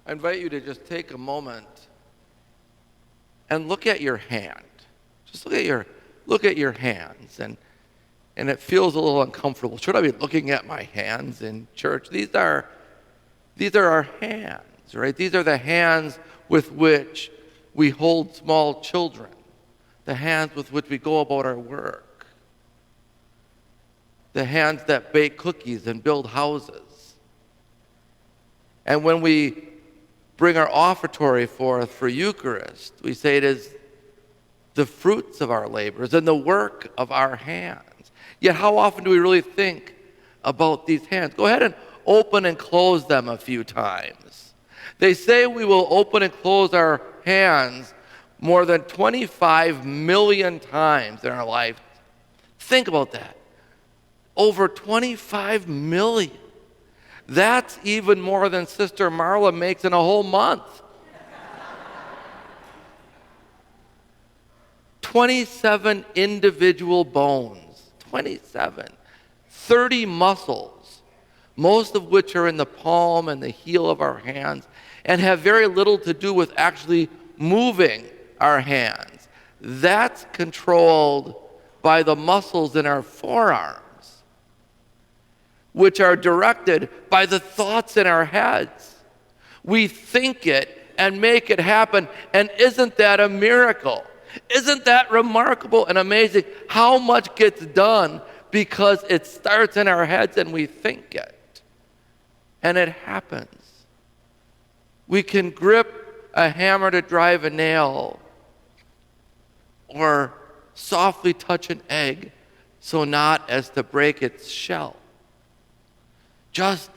I invite you to just take a moment and look at your hand. Just look at your hands, and it feels a little uncomfortable. Should I be looking at my hands in church? These are our hands, right? These are the hands with which we hold small children, the hands with which we go about our work, the hands that bake cookies and build houses. And when we bring our offertory forth for Eucharist, we say it is the fruits of our labors and the work of our hands. Yet how often do we really think about these hands? Go ahead and open and close them a few times. They say we will open and close our hands more than 25 million times in our life. Think about that. Over 25 million. That's even more than Sister Marla makes in a whole month. 27 individual bones, 27, 30 muscles, most of which are in the palm and the heel of our hands and have very little to do with actually moving our hands. That's controlled by the muscles in our forearms, which are directed by the thoughts in our heads. We think it and make it happen, and isn't that a miracle? Isn't that remarkable and amazing how much gets done because it starts in our heads and we think it, and it happens. We can grip a hammer to drive a nail or softly touch an egg so not as to break its shell, just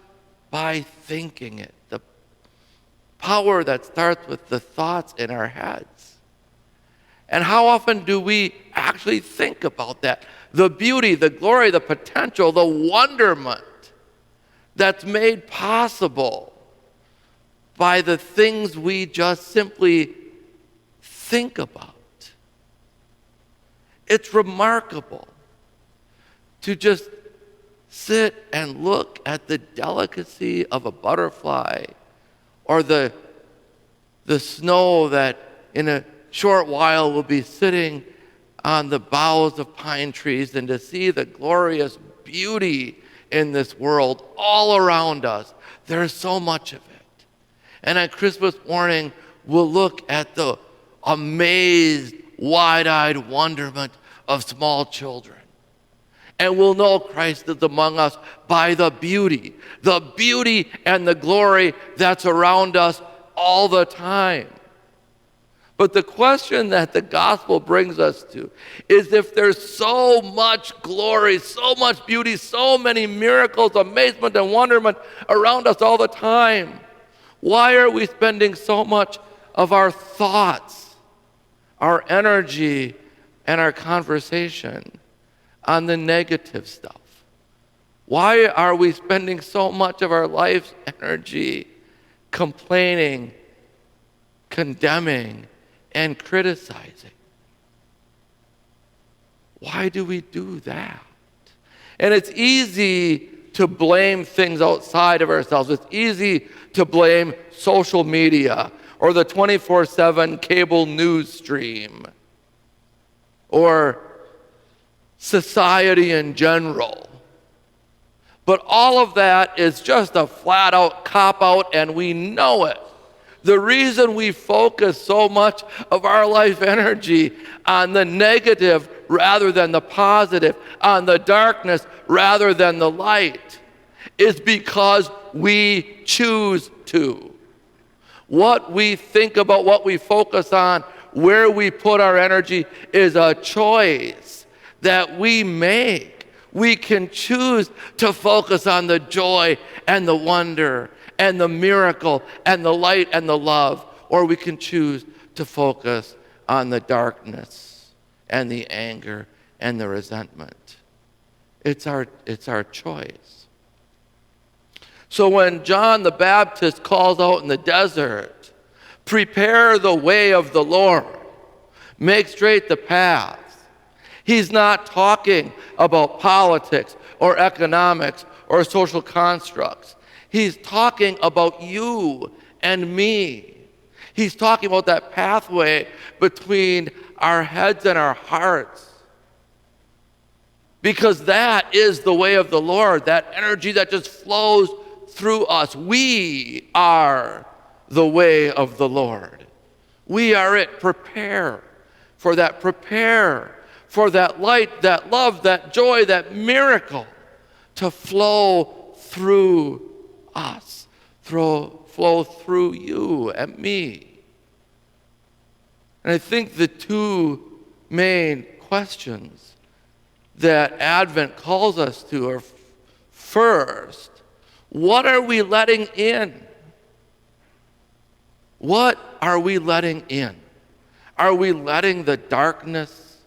by thinking it. The power that starts with the thoughts in our heads. And how often do we actually think about that? The beauty, the glory, the potential, the wonderment that's made possible by the things we just simply think about. It's remarkable to just sit and look at the delicacy of a butterfly or the snow that in a short while will be sitting on the boughs of pine trees, and to see the glorious beauty in this world all around us. There's so much of it. And on Christmas morning, we'll look at the amazed, wide-eyed wonderment of small children. And we'll know Christ is among us by the beauty and the glory that's around us all the time. But the question that the gospel brings us to is, if there's so much glory, so much beauty, so many miracles, amazement, and wonderment around us all the time, why are we spending so much of our thoughts, our energy, and our conversation on the negative stuff? Why are we spending so much of our life's energy complaining, condemning, and criticizing? Why do we do that? And it's easy to blame things outside of ourselves. It's easy to blame social media or the 24/7 cable news stream or society in general. But all of that is just a flat-out cop-out, and we know it. The reason we focus so much of our life energy on the negative rather than the positive, on the darkness rather than the light, is because we choose to. What we think about, what we focus on, where we put our energy is a choice that we make. We can choose to focus on the joy and the wonder and the miracle and the light and the love, or we can choose to focus on the darkness and the anger and the resentment. It's our choice. So when John the Baptist calls out in the desert, "Prepare the way of the Lord, make straight the paths," he's not talking about politics or economics or social constructs. He's talking about you and me. He's talking about that pathway between our heads and our hearts. Because that is the way of the Lord, that energy that just flows through us. We are the way of the Lord. We are it. Prepare for that. Prepare for that light, that love, that joy, that miracle to flow through us, flow through you and me. And I think the two main questions that Advent calls us to are, first, what are we letting in? What are we letting in? Are we letting the darkness,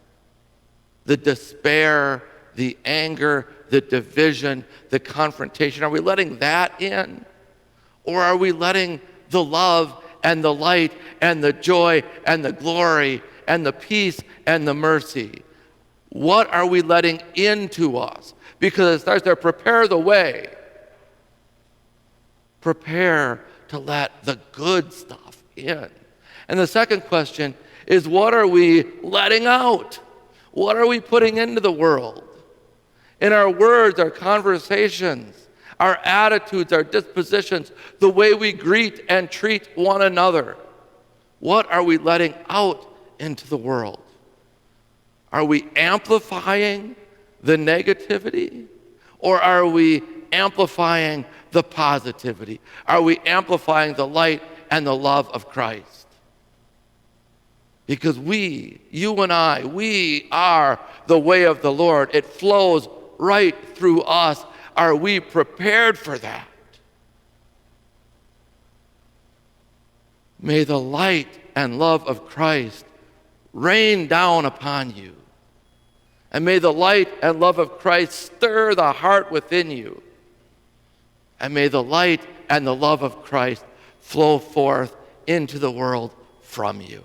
the despair, the anger, the division, the confrontation, are we letting that in? Or are we letting the love and the light and the joy and the glory and the peace and the mercy? What are we letting into us? Because it starts to prepare the way. Prepare to let the good stuff in. And the second question is, what are we letting out? What are we putting into the world? In our words, our conversations, our attitudes, our dispositions, the way we greet and treat one another. What are we letting out into the world? Are we amplifying the negativity, or are we amplifying the positivity? Are we amplifying the light and the love of Christ? Because we, you and I, we are the way of the Lord. It flows right through us. Are we prepared for that? May the light and love of Christ rain down upon you. And may the light and love of Christ stir the heart within you. And may the light and the love of Christ flow forth into the world from you.